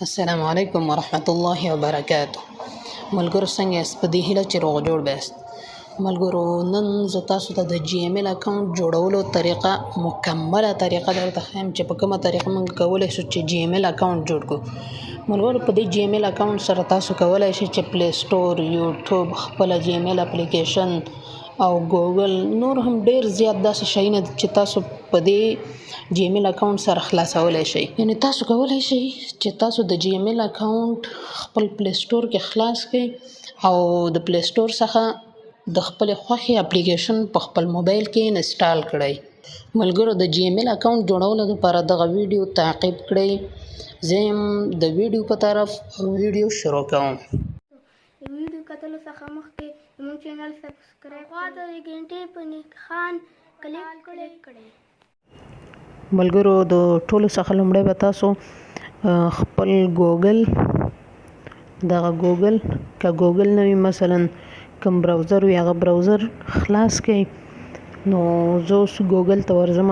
السلام علیکم ورحمت الله وبرکاته. ملګرو څنګه یاست؟ په دې هیله چې روغ جوړ بیاست. ملګرو نن زه تاسو ته د جی ایم ایل اکاونټ جوړولو طریقه مکمله طریقه درته ښیم چې په کومه طریقه موږ کولی شو چې جی ایم ایل اکاونټ جوړ کړو. ملګرو په دې جی ایم ایل اکاونټ سره تاسو کولی شئ چې پلی سټور، یوټیوب، خپله جی ایم ایل اپلیکیشن او ګوګل نور هم ډیر زیات داسې شیونه چې تاسو په دې جی ایم ایل اکاونټ سره خلاصولی شئ. یعنی تاسو کولی شئ چې تاسو د جی ایم ایل اکاونټ خپل پلی سټور کې خلاص کړئ او د پلی سټور څخه د خپل خوښې اپلیکیشن په خپل موبایل کې انسټال کړئ. ملګرو د جی ایم ایل اکاونټ جوړولو لپاره دغه ویډیو تعقیب کړئ. زه یم د ویډیو په طرف ویډیو شروع کوم. ویډیو کتلو څخه مخکې زموږ چینل سبسکرایب خواته د غنټې په نښان کلیک کړئ. ملګرو د ټولو څخه لومړی به تاسو خپل ګوګل که ګوګل نه وي مثلا کوم براوزر وي هغه براوزر خلاص کړئ. نو زه اوس ګوګل ته ورځم.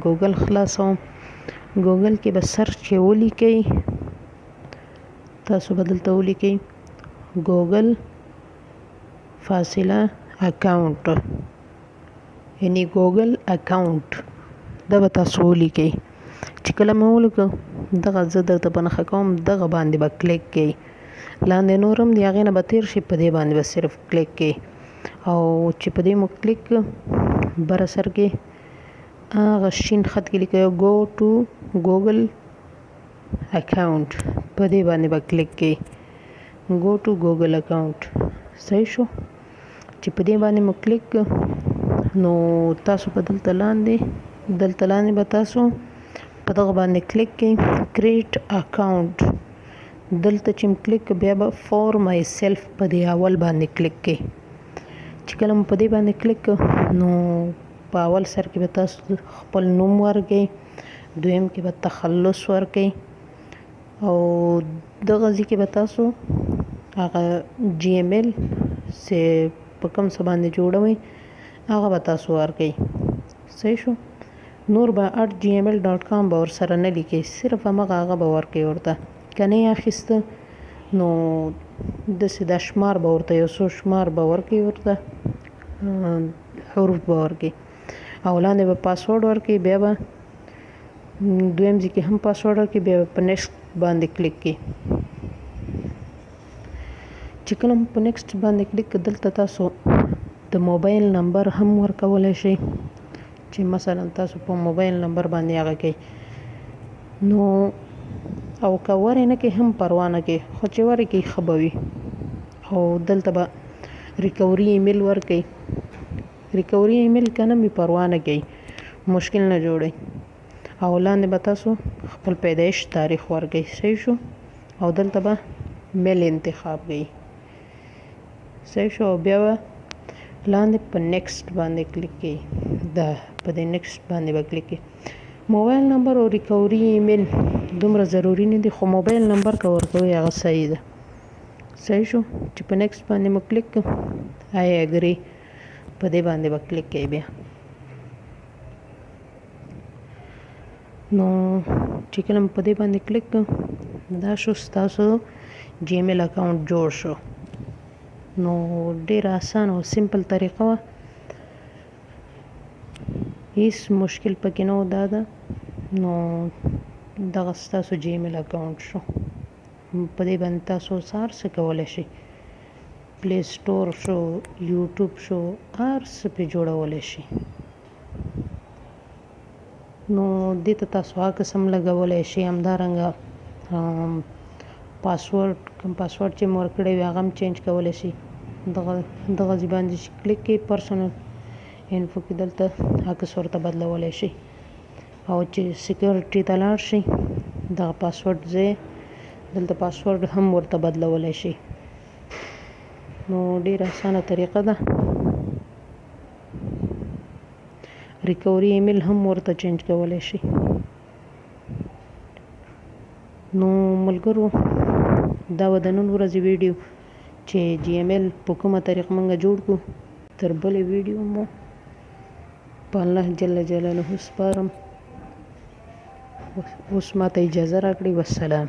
ګوګل خلاصوم. ګوګل کې به سرچ ولیکئ. تاسو به دلته ولیکئ ګوګل فاصله اکاونټ، یعنی ګوګل اکاونټ دا به تاسو ولیکئ. چې کله مې ولیکه دغه زه درته په نښه کوم، دغه باندې به کلیک کړئ. لاندې نور هم د هغې نه به تېر شي، په دې باندې به صرف کلیک کړئ. او چې په دې مو کلیک بره سر کې هغه شین خط کې لیکئ ګو ټو ګوګل اکاونټ، په دې باندې به کلیک کړئ. ګو ټو ګوګل اکاونټ صحیح شو. چې په دې باندې مو کلیک نو تاسو په دلته لاندې به تاسو په دغه باندې کلیک کړئ کریټ اکاونټ. دلته چې کلیک بیا به فور مای سیلف په دې اول باندې کلیک کړئ. چې کله مو په دې باندې کلیک نو په اول سر کې به تاسو خپل نوم ورکړئ، دویم کې به تخلص ورکړئ او دغه ځای کې به تاسو هغه جی ایم ایل چې په کوم څه باندې جوړوئ هغه به تاسو ورکړئ. صحیح شو. نور به @gmail.com به ورسره نه لیکئ، صرف هغه به ورکړئ. ورته که نه یې اخیسته نو داسې دا شمار به ورته یو څو شمار به ورکړئ، ورته حروف به ورکړئ او لاندې به پاسورډ ورکړئ. بیا به دویم ځای کې هم پاسورډ ورکړئ، بیا به په نیکسټ باندې کلیک کړئ. چې کله په نیکسټ باندې کلیک کړئ دلته تاسو د موبایل نمبر هم ورکولی شئ، چې مثلا تاسو په موبایل نمبر باندې هغه کوي نو او که ورې نه کوي هم پروا نه کوي، خو چې ورې کوي ښه به وي. او دلته به ریکوري ایمیل ورکوي. ریکوري ایمیل که نه مې پروا نه کوي، مشکل نه جوړوي. او لاندې به تاسو خپل پیدایش تاریخ ورکوي. صحیح شو. او دلته به میل انتخاب کوي. صحیح شو. بیا به لاندې په نیکسټ باندې کلیک کړئ. په دې نیکسټ باندې به کلیک کړئ. موبایل نمبر او ریکوري ایمیل دومره ضروري نه دي، خو موبایل نمبر که ورکوئ هغه صحیح ده. صحیح شو. چې په نیکسټ باندې مو کلیک آی اګری په دې باندې به کلیک کړئ. بیا نو چې کله په دې باندې کلیک دا شو ستاسو جی ایم ایل اکاونټ جوړ شو. نو ډیر آسان او سمپل طریقه وه، هیڅ مشکل پکې نه و. دا ده نو دغه ستاسو جی ایم ایل اکاونټ شو. په دې باندې تاسو هر څه کولی شئ، پلی سټور شو، یوټیوب شو، هر څه پې جوړولی شئ. نو دې ته تاسو عکس هم لګولی شئ، همدارنګه کوم پاسورډ چې مو ورکړی وي هغه هم چینج کولی شئ. دغه ځای باندې چې کلیک کړئ پرسنل انفو کې دلته عکس ورته بدلولی شئ. او چې سیکیورټي ته لاړ شئ دغه پاسورډ ځای دلته پاسورډ هم ورته بدلولی شئ. نو ډیره اسانه طریقه ده. ریکوري ایمیل هم ورته چینج کولی شئ. نو ملګرو دا و د نن ورځې ویډیو چې جی ایم ایل په کومه طریقه موږ جوړ کړو. تر بلې ویډیو مو په الله جل جلاله سپارم. اوس ماته اجازه راکړئ. والسلام.